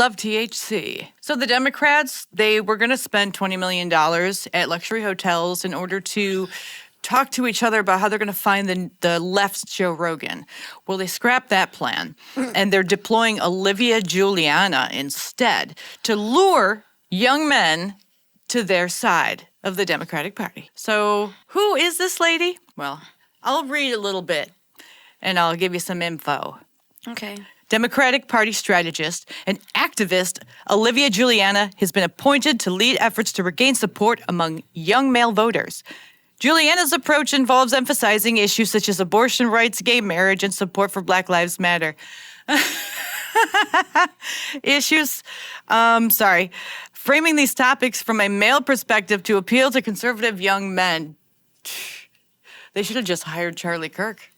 love THC. So the Democrats, they were going to spend $20 million at luxury hotels in order to talk to each other about how they're going to find the left's Joe Rogan. Well, they scrapped that plan, and they're deploying Olivia Juliana instead to lure young men to their side of the Democratic Party. So who is this lady? Well, I'll read a little bit, and I'll give you some info. Okay. Democratic Party strategist and activist Olivia Juliana has been appointed to lead efforts to regain support among young male voters. Juliana's approach involves emphasizing issues such as abortion rights, gay marriage, and support for Black Lives Matter. Framing these topics from a male perspective to appeal to conservative young men. They should have just hired Charlie Kirk.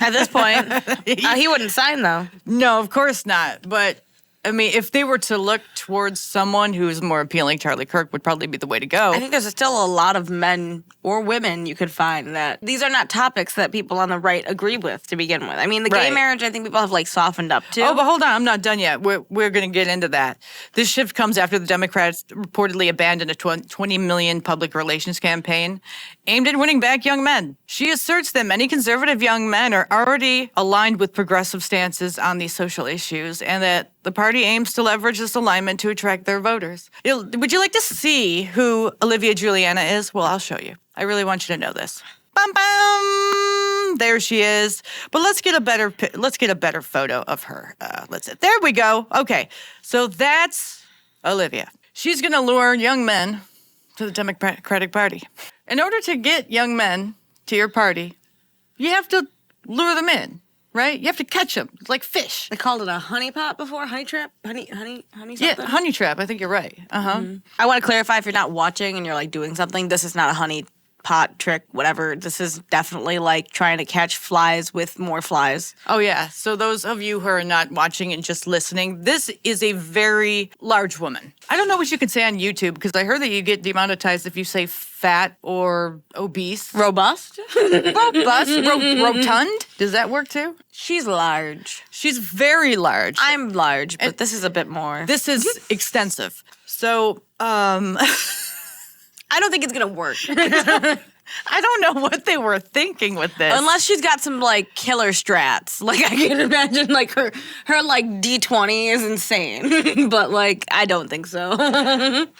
At this point, he wouldn't sign, though. No, of course not. But, I mean, if they were to look towards someone who's more appealing, Charlie Kirk would probably be the way to go. I think there's still a lot of men or women you could find that these are not topics that people on the right agree with to begin with. I mean, the gay marriage, I think people have, like, softened up to. Oh, but hold on. I'm not done yet. We're going to get into that. This shift comes after the Democrats reportedly abandoned a $20 million public relations campaign aimed at winning back young men. She asserts that many conservative young men are already aligned with progressive stances on these social issues and that the party aims to leverage this alignment to attract their voters. Would you like to see who Olivia Juliana is? Well, I'll show you. I really want you to know this. Bum bum. There she is. But let's get a better photo of her. There we go. Okay. So that's Olivia. She's going to lure young men to the Democratic Party. In order to get young men to your party, you have to lure them in. Right? You have to catch them. It's like fish. They called it a honey pot before? Honey trap? Honey something? Yeah, honey trap. I think you're right. Uh-huh. Mm-hmm. I want to clarify, if you're not watching and you're, like, doing something, this is not a honey pot trick, whatever. This is definitely, like, trying to catch flies with more flies. Oh, yeah. So those of you who are not watching and just listening, this is a very large woman. I don't know what you can say on YouTube, because I heard that you get demonetized if you say fat or obese. Robust? Rotund? Does that work too? She's large. She's very large. I'm large, but this is a bit more. This is extensive. So, I don't think it's going to work. I don't know what they were thinking with this. Unless she's got some, like, killer strats. Like, I can imagine, like, her like, D20 is insane. But, like, I don't think so.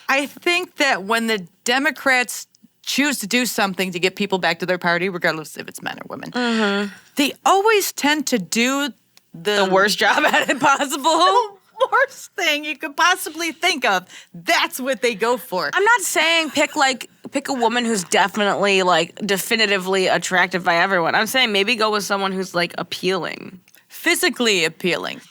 I think that when the Democrats choose to do something to get people back to their party, regardless if it's men or women, they always tend to do the worst job at it possible. Worst thing you could possibly think of. That's what they go for. I'm not saying pick a woman who's definitely, like, definitively attractive by everyone. I'm saying maybe go with someone who's, like, appealing. Physically appealing.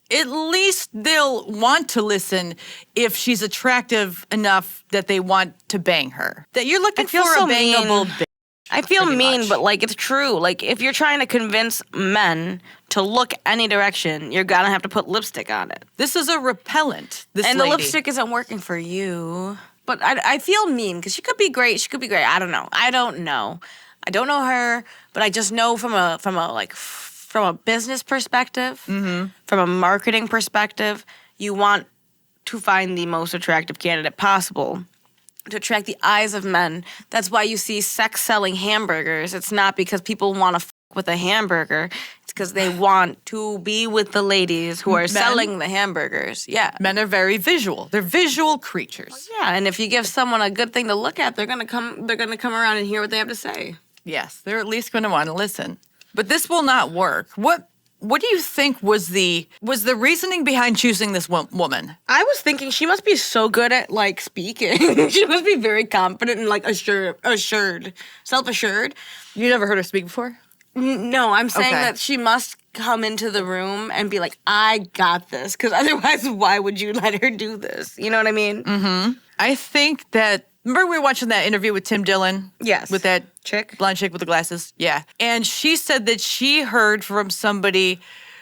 At least they'll want to listen if she's attractive enough that they want to bang her. That you're looking for a bangable bitch. I feel mean, but, like, it's true. Like, if you're trying to convince men to look any direction, you're gonna have to put lipstick on it. This is a repellent, this and lady. The lipstick isn't working for you. But I feel mean, because she could be great. I don't know. I don't know her, but I just know from a business perspective, from a marketing perspective, you want to find the most attractive candidate possible to attract the eyes of men. That's why you see sex-selling hamburgers. It's not because people want to with a hamburger. It's because they want to be with the ladies who are selling the hamburgers. Yeah. Men are very visual. They're visual creatures. Yeah, and if you give someone a good thing to look at, they're gonna come around and hear what they have to say. Yes, they're at least going to want to listen. But this will not work. What do you think was the reasoning behind choosing this woman? I was thinking she must be so good at, like, speaking. She must be very confident and, like, self-assured. You never heard her speak before? No, I'm saying that she must come into the room and be like, I got this. Because otherwise, why would you let her do this? You know what I mean? Mm-hmm. I think that... Remember we were watching that interview with Tim Dillon? Yes. With that blonde chick with the glasses? Yeah. And she said that she heard from somebody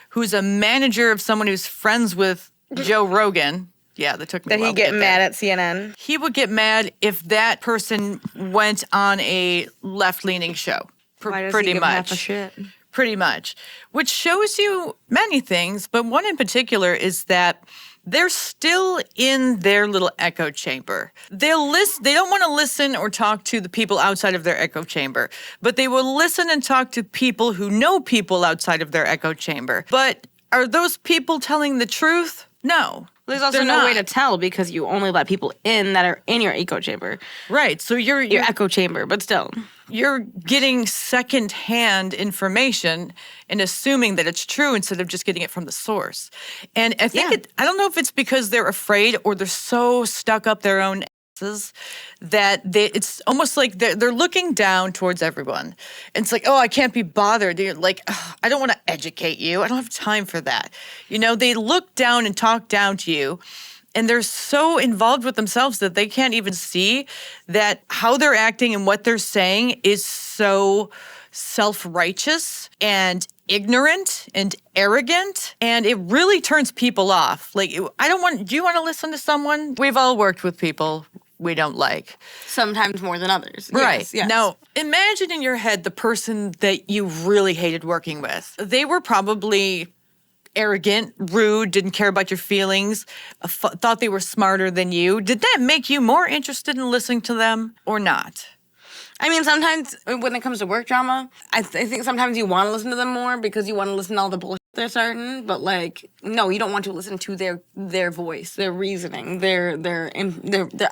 who's a manager of someone who's friends with Joe Rogan. Yeah, that took me a while to get mad at CNN. He would get mad if that person went on a left-leaning show. Why does he give half a shit? Pretty much. Which shows you many things, but one in particular is that they're still in their little echo chamber. They don't want to listen or talk to the people outside of their echo chamber, but they will listen and talk to people who know people outside of their echo chamber. But are those people telling the truth? No. There's also they're no not. way to tell because you only let people in that are in your echo chamber. Right. So Your echo chamber, but still. you're getting secondhand information and assuming that it's true instead of just getting it from the source. And I think I don't know if it's because they're afraid or they're so stuck up their own asses that it's almost like they're looking down towards everyone. And it's like, oh, I can't be bothered. They're like, oh, I don't want to educate you. I don't have time for that. You know, they look down and talk down to you. And they're so involved with themselves that they can't even see that how they're acting and what they're saying is so self-righteous and ignorant and arrogant. And it really turns people off. Like, do you want to listen to someone? We've all worked with people we don't like. Sometimes more than others. Right. Yes. Now, imagine in your head the person that you really hated working with. They were probably arrogant, rude, didn't care about your feelings, thought they were smarter than you. Did that make you more interested in listening to them or not? I mean, sometimes when it comes to work drama, I think sometimes you want to listen to them more because you want to listen to all the bullshit they're starting. But like, no, you don't want to listen to their voice, their reasoning, their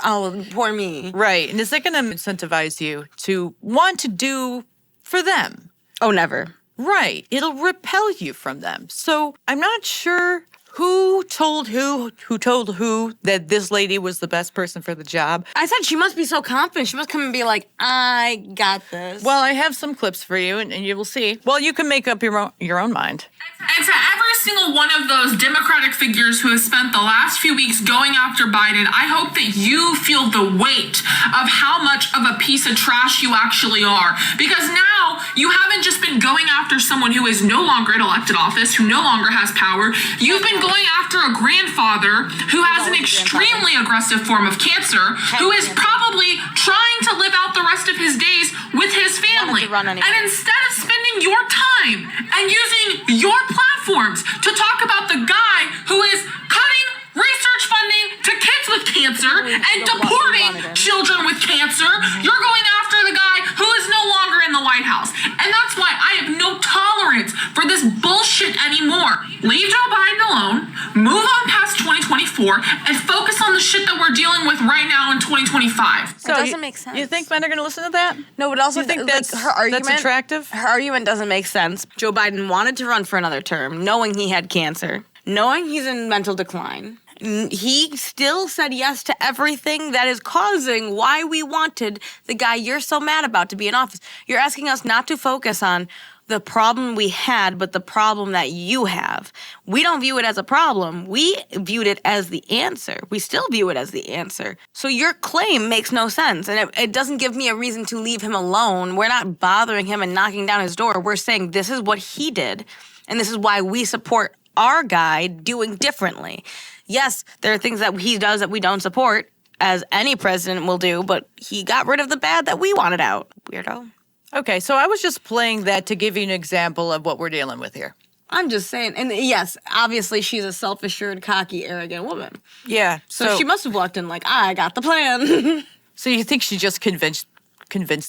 oh, poor me. Right. And is that going to incentivize you to want to do for them? Oh, never. Right. It'll repel you from them. So I'm not sure who told who told who that this lady was the best person for the job. I said she must be so confident. She must come and be like, I got this. Well, I have some clips for you, and you will see. Well, you can make up your own mind. And to every single one of those Democratic figures who have spent the last few weeks going after Biden, I hope that you feel the weight of how much of a piece of trash you actually are. Because now you haven't just been going after someone who is no longer in elected office, who no longer has power. You've been going after a grandfather who has an extremely aggressive form of cancer, who is probably trying to live out the rest of his days with his family. And instead of spending your time and using your platforms to talk about the guy who is cutting research funding to kids with cancer and deporting children with cancer, you're going after the guy who is no longer in the White House. And that's why I have no tolerance for this bullshit anymore. Leave Joe Biden alone, move on past 2024, and focus on the shit that we're dealing with right now in 2025. So it doesn't make sense. You think men are going to listen to that? No, but also You think like, that's her argument, that's attractive? Her argument doesn't make sense. Joe Biden wanted to run for another term, knowing he had cancer, knowing he's in mental decline. He still said yes to everything that is causing why we wanted the guy you're so mad about to be in office. You're asking us not to focus on the problem we had, but the problem that you have. We don't view it as a problem. We viewed it as the answer. We still view it as the answer. So your claim makes no sense, and it doesn't give me a reason to leave him alone. We're not bothering him and knocking down his door. We're saying this is what he did, and this is why we support our guy doing differently. Yes, there are things that he does that we don't support, as any president will do, but he got rid of the bad that we wanted out. Weirdo. Okay, so I was just playing that to give you an example of what we're dealing with here. I'm just saying, and yes, obviously she's a self-assured, cocky, arrogant woman. Yeah. So she must have walked in like, I got the plan. So you think she just convinced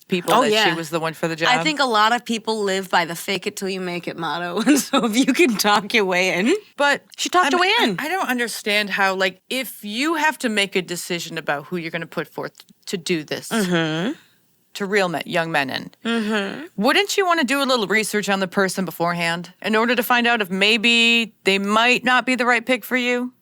people that she was the one for the job? I think a lot of people live by the fake it till you make it motto. And so if you can talk your way in. But she talked her way in. I don't understand how, like, if you have to make a decision about who you're going to put forth to do this to real young men in, wouldn't you want to do a little research on the person beforehand in order to find out if maybe they might not be the right pick for you?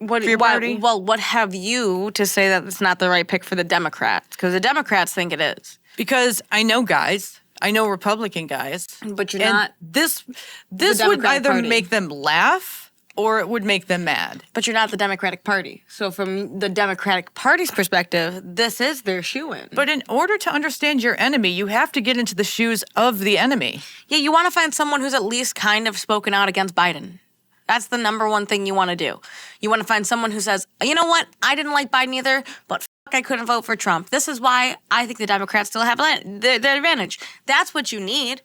For your party? Well, what have you to say that it's not the right pick for the Democrats? Because the Democrats think it is. Because I know guys. I know Republican guys. But you're and not. This the would Democratic either Party. make them laugh or it would make them mad. But you're not the Democratic Party. So from the Democratic Party's perspective, this is their shoe-in. But in order to understand your enemy, you have to get into the shoes of the enemy. Yeah, you want to find someone who's at least kind of spoken out against Biden. That's the number one thing you want to do. You want to find someone who says, you know what, I didn't like Biden either, but I couldn't vote for Trump. This is why I think the Democrats still have the advantage. That's what you need.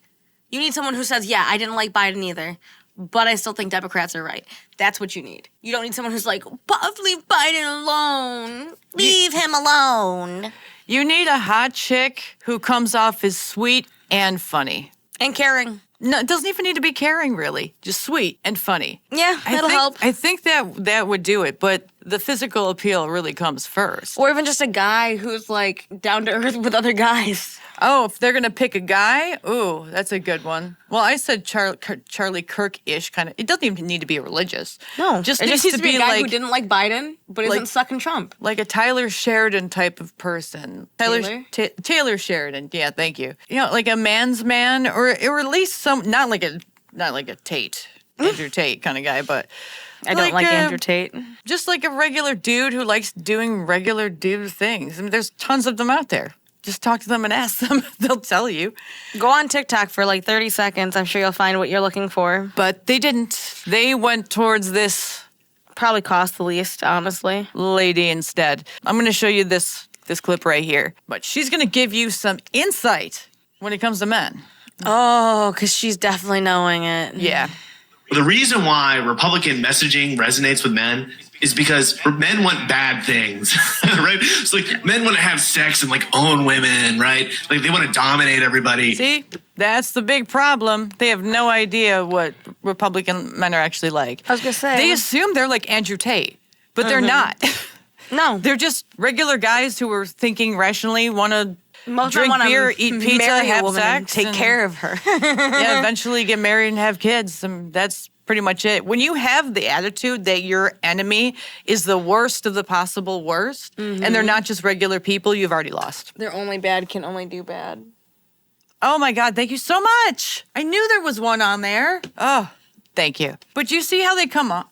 You need someone who says, yeah, I didn't like Biden either, but I still think Democrats are right. That's what you need. You don't need someone who's like, leave Biden alone. Leave him alone. You need a hot chick who comes off as sweet and funny. And caring. No, it doesn't even need to be caring, really. Just sweet and funny. Yeah, that'll help. I think that would do it, but the physical appeal really comes first. Or even just a guy who's like down to earth with other guys. Oh, if they're going to pick a guy, ooh, that's a good one. Well, I said Charlie Kirk-ish kind of. It doesn't even need to be religious. No, it just it needs just to be a guy like who didn't like Biden, but isn't sucking Trump. like a Tyler Sheridan type of person. Taylor Sheridan. Yeah, thank you. You know, like a man's man, or at least not like a Tate, Andrew Tate kind of guy, but. I don't like Andrew Tate. Just like a regular dude who likes doing regular dude things. I mean, there's tons of them out there. Just talk to them and ask them. They'll tell you. Go on TikTok for like 30 seconds. I'm sure you'll find what you're looking for. But they didn't. They went towards this Probably cost the least, honestly. lady instead. I'm going to show you this clip right here. But she's going to give you some insight when it comes to men. Oh, because she's definitely knowing it. Yeah. The reason why Republican messaging resonates with men is because men want bad things, right? It's like men want to have sex and like own women, right? Like they want to dominate everybody. See, that's the big problem. They have no idea what Republican men are actually like. I was going to say. They assume they're like Andrew Tate, but they're not. No. They're just regular guys who are thinking rationally, want to Most drink wanna beer, eat pizza, marry a have woman and sex, take and- care of her. yeah, eventually get married and have kids. That's pretty much it. When you have the attitude that your enemy is the worst of the possible worst, and they're not just regular people, you've already lost. They're only bad can only do bad. Oh my God, thank you so much. I knew there was one on there. Oh, thank you. But you see how they come off?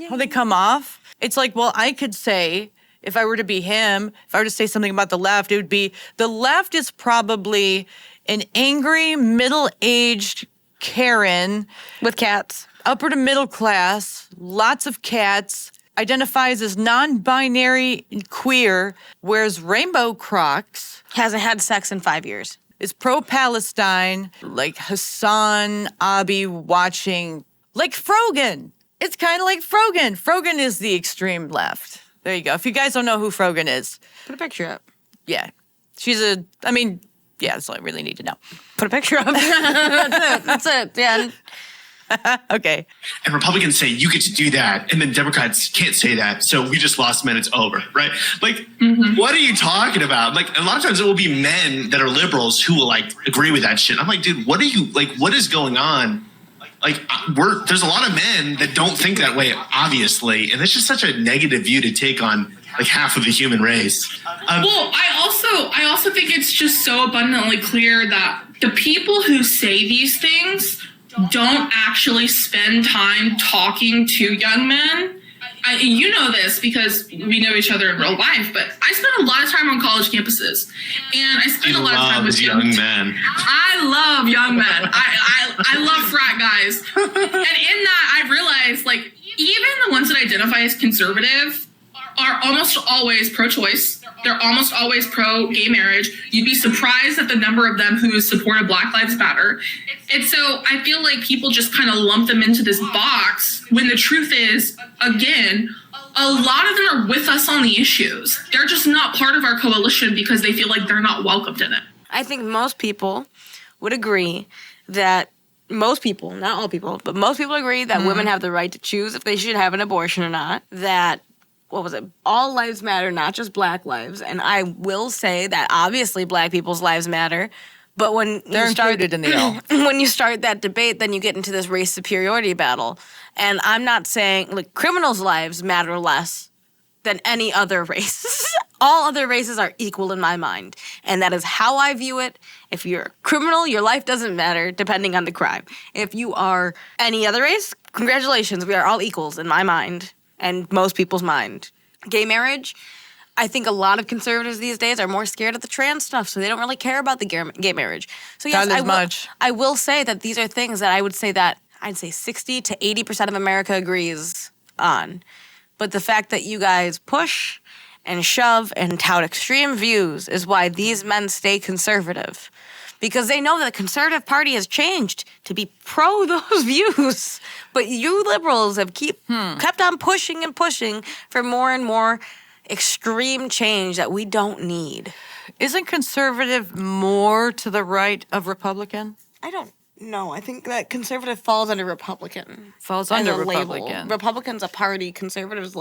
How they come off? It's like, well, I could say, if I were to be him, if I were to say something about the left, it would be, the left is probably an angry, middle-aged Karen With cats. upper to middle class, lots of cats, identifies as non-binary and queer, wears rainbow Crocs, Hasn't had sex in 5 years. is pro-Palestine, like Hassan Abi watching, like Frogan. It's kind of like Frogan. Frogan is the extreme left. There you go. If you guys don't know who Frogan is, Put a picture up. yeah. That's all I really need to know. Put a picture up. That's it. Yeah. Okay. And Republicans say you get to do that, and then Democrats can't say that, so we just lost men, it's over, right? Like, what are you talking about? Like, a lot of times it will be men that are liberals who will like agree with that shit. I'm like, dude, what is going on? Like, there's a lot of men that don't think that way, obviously, and it's just such a negative view to take on like half of the human race. Well, I also think it's just so abundantly clear that the people who say these things don't actually spend time talking to young men. You know this because we know each other in real life, but I spend a lot of time on college campuses, and I spend a lot of time with young men. I love young men. I love frat guys, and in that I've realized like even the ones that identify as conservative are almost always pro-choice. They're almost always pro-gay marriage. You'd be surprised at the number of them who supported Black Lives Matter. And so I feel like people just kind of lump them into this box when the truth is, again, a lot of them are with us on the issues. They're just not part of our coalition because they feel like they're not welcomed in it. I think most people would agree that most people, not all people, but most people agree that women have the right to choose if they should have an abortion or not. That all lives matter, not just Black lives. And I will say that obviously Black people's lives matter. But when They're included in the all. when you start that debate, then you get into this race superiority battle. And I'm not saying like criminals' lives matter less than any other race. All other races are equal in my mind. And that is how I view it. If you're a criminal, your life doesn't matter depending on the crime. If you are any other race, congratulations. We are all equals in my mind and most people's mind. Gay marriage, I think a lot of conservatives these days are more scared of the trans stuff, so they don't really care about the gay marriage. So yes, Not as much. I will say that these are things that I would say that I'd say 60 to 80% of America agrees on. But the fact that you guys push and shove and tout extreme views is why these men stay conservative. because they know that the Conservative Party has changed to be pro those views. But you liberals have kept on pushing and pushing for more and more extreme change that we don't need. Isn't conservative more to the right of Republican? I don't know. I think that conservative falls under Republican. Falls as under a label. Republican. Republican's a party. Conservatives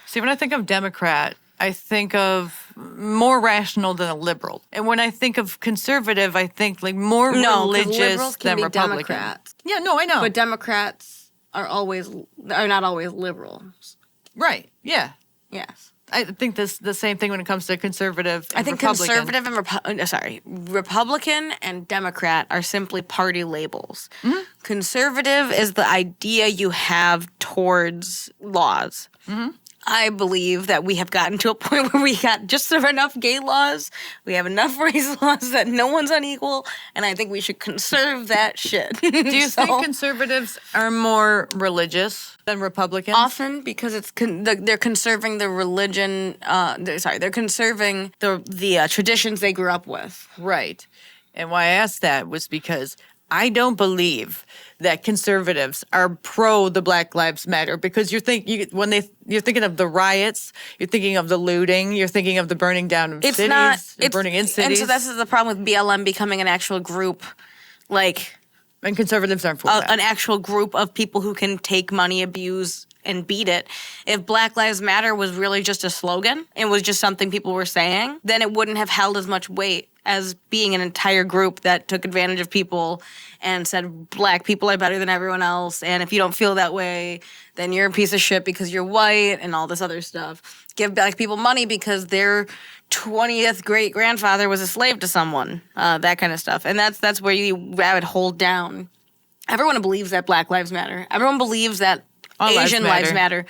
See, when I think of Democrat, I think of more rational than a liberal. And when I think of conservative, I think like more religious liberals can than be Republican. Democrats. Yeah, no, I know. But Democrats are not always liberals. Right, yeah. Yes. I think the same thing when it comes to conservative and I think Republican. conservative and Republican and Democrat are simply party labels. Mm-hmm. Conservative is the idea you have towards laws. Mm-hmm. I believe that we have gotten to a point where we got just enough gay laws, we have enough race laws that no one's unequal, and I think we should conserve that shit. Do you think conservatives are more religious than Republicans? Often because they're conserving the religion. They're conserving the traditions they grew up with. Right. And why I asked that was because I don't believe that conservatives are pro the Black Lives Matter, because you're thinking of the riots, you're thinking of the looting, you're thinking of the burning down of cities, burning in cities. And so this is the problem with BLM becoming an actual group, and conservatives aren't for that. An actual group of people who can take money, abuse, and beat it. If Black Lives Matter was really just a slogan, it was just something people were saying, then it wouldn't have held as much weight as being an entire group that took advantage of people and said black people are better than everyone else, and if you don't feel that way, then you're a piece of shit because you're white, and all this other stuff. Give black people money because their 20th great-grandfather was a slave to someone, that kind of stuff. And that's where you rabbit hole down. Everyone believes that Black Lives Matter. Everyone believes that All Asian lives matter.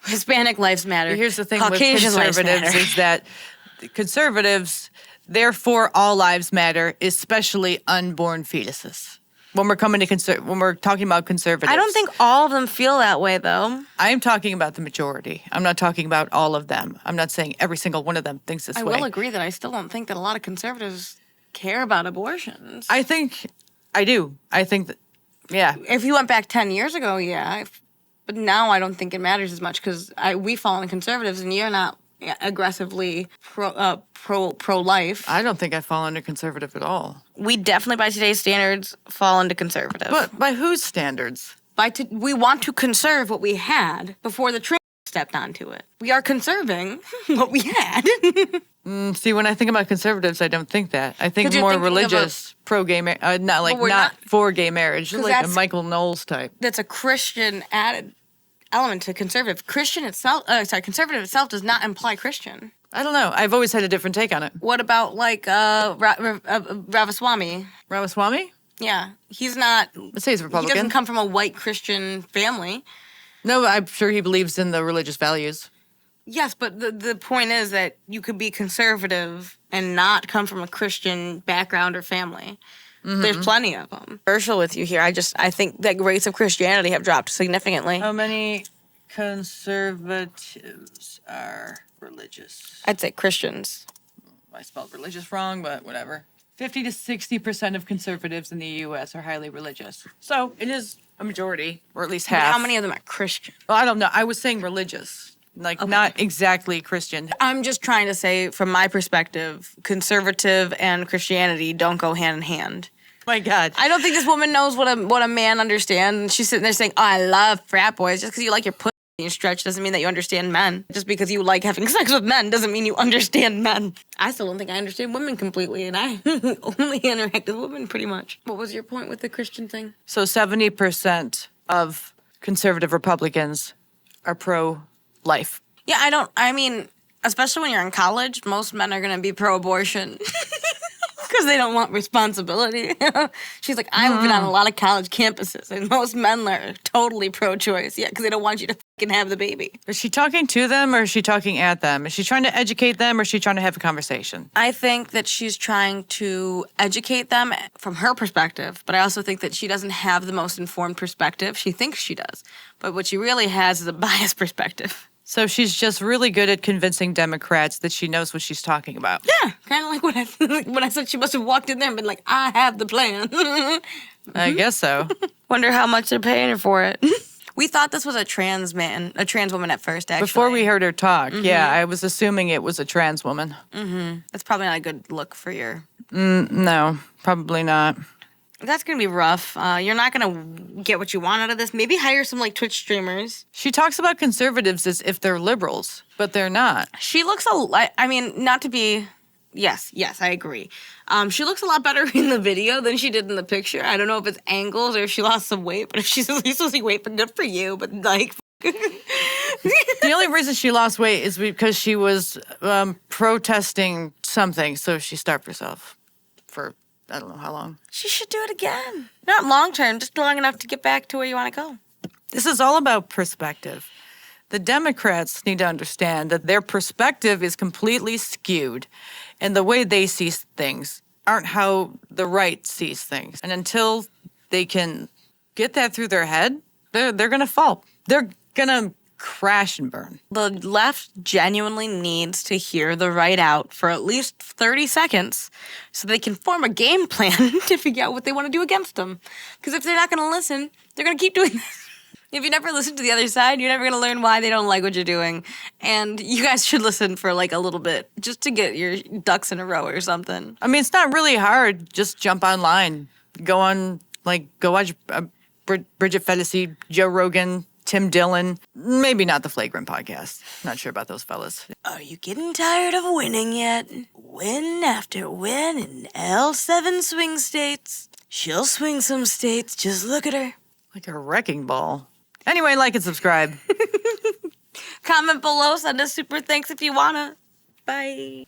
Hispanic lives matter. Here's the thing Caucasian with conservatives lives matter. is that conservatives, therefore, all lives matter, especially unborn fetuses. When we're talking about conservatives, I don't think all of them feel that way, though. I'm talking about the majority. I'm not talking about all of them. I'm not saying every single one of them thinks this I way. will agree that I still don't think that a lot of conservatives care about abortions. I think I do. I think that, yeah. If you went back 10 years ago, yeah. But now I don't think it matters as much because we fall into conservatives and you're not aggressively pro-life. I don't think I fall under conservative at all. We definitely, by today's standards, fall into conservative. But by whose standards? We want to conserve what we had before the train stepped onto it. We are conserving what we had. See, when I think about conservatives, I don't think that. I think you're more thinking of religious, pro-gay, not for gay marriage, like a that's- Michael Knowles type. That's a Christian added element to conservative. Conservative itself does not imply Christian. I don't know. I've always had a different take on it. What about Ramaswamy? Ramaswamy? Yeah, he's not. Let's say he's He Republican. doesn't come from a white Christian family. No, I'm sure he believes in the religious values. Yes, but the point is that you could be conservative and not come from a Christian background or family. Mm-hmm. There's plenty of them. Controversial with you here. I think that rates of Christianity have dropped significantly. How many conservatives are religious? I'd say Christians. I spelled religious wrong, but whatever. 50 to 60% of conservatives in the U.S. are highly religious. So it is a majority, or at least half. But how many of them are Christian? Well, I don't know. I was saying religious. Not exactly Christian. I'm just trying to say, from my perspective, conservative and Christianity don't go hand in hand. My God. I don't think this woman knows what a man understands. And she's sitting there saying, "Oh, I love frat boys." Just because you like your pussy being stretched doesn't mean that you understand men. Just because you like having sex with men doesn't mean you understand men. I still don't think I understand women completely, and I only interact with women pretty much. What was your point with the Christian thing? So 70% of conservative Republicans are pro-life. Yeah, especially when you're in college, most men are going to be pro-abortion. Because they don't want responsibility. She's like, I've been on a lot of college campuses, and most men are totally pro-choice. Yeah, because they don't want you to fucking have the baby. Is she talking to them or is she talking at them? Is she trying to educate them or is she trying to have a conversation? I think that she's trying to educate them from her perspective, but I also think that she doesn't have the most informed perspective. She thinks she does. But what she really has is a biased perspective. So she's just really good at convincing Democrats that she knows what she's talking about. Yeah, kind of like when I said she must have walked in there and been like, I have the plan. I guess so. Wonder how much they're paying her for it. We thought this was a trans woman at first, actually. Before we heard her talk, yeah, I was assuming it was a trans woman. That's probably not a good look for your... No, probably not. That's going to be rough. You're not going to get what you want out of this. Maybe hire some, like, Twitch streamers. She talks about conservatives as if they're liberals, but they're not. She looks a lot... I mean, not to be... Yes, I agree. She looks a lot better in the video than she did in the picture. I don't know if it's angles or if she lost some weight, but if she's at least losing weight, but good for you. But, like... The only reason she lost weight is because she was protesting something, so she starved herself for... I don't know how long. She should do it again. Not long term, just long enough to get back to where you want to go. This is all about perspective. The Democrats need to understand that their perspective is completely skewed, and the way they see things aren't how the right sees things. And until they can get that through their head, they're going to fall. They're going to crash and burn. The left genuinely needs to hear the right out for at least 30 seconds so they can form a game plan to figure out what they want to do against them. Because if they're not going to listen, they're going to keep doing this. If you never listen to the other side, you're never going to learn why they don't like what you're doing. And you guys should listen for like a little bit just to get your ducks in a row or something. I mean, it's not really hard. Just jump online. Go watch Bridget Felici, Joe Rogan, Tim Dillon. Maybe not the Flagrant podcast. Not sure about those fellas. Are you getting tired of winning yet? Win after win in L7 swing states. She'll swing some states. Just look at her. Like a wrecking ball. Anyway, like and subscribe. Comment below. Send us super thanks if you wanna. Bye.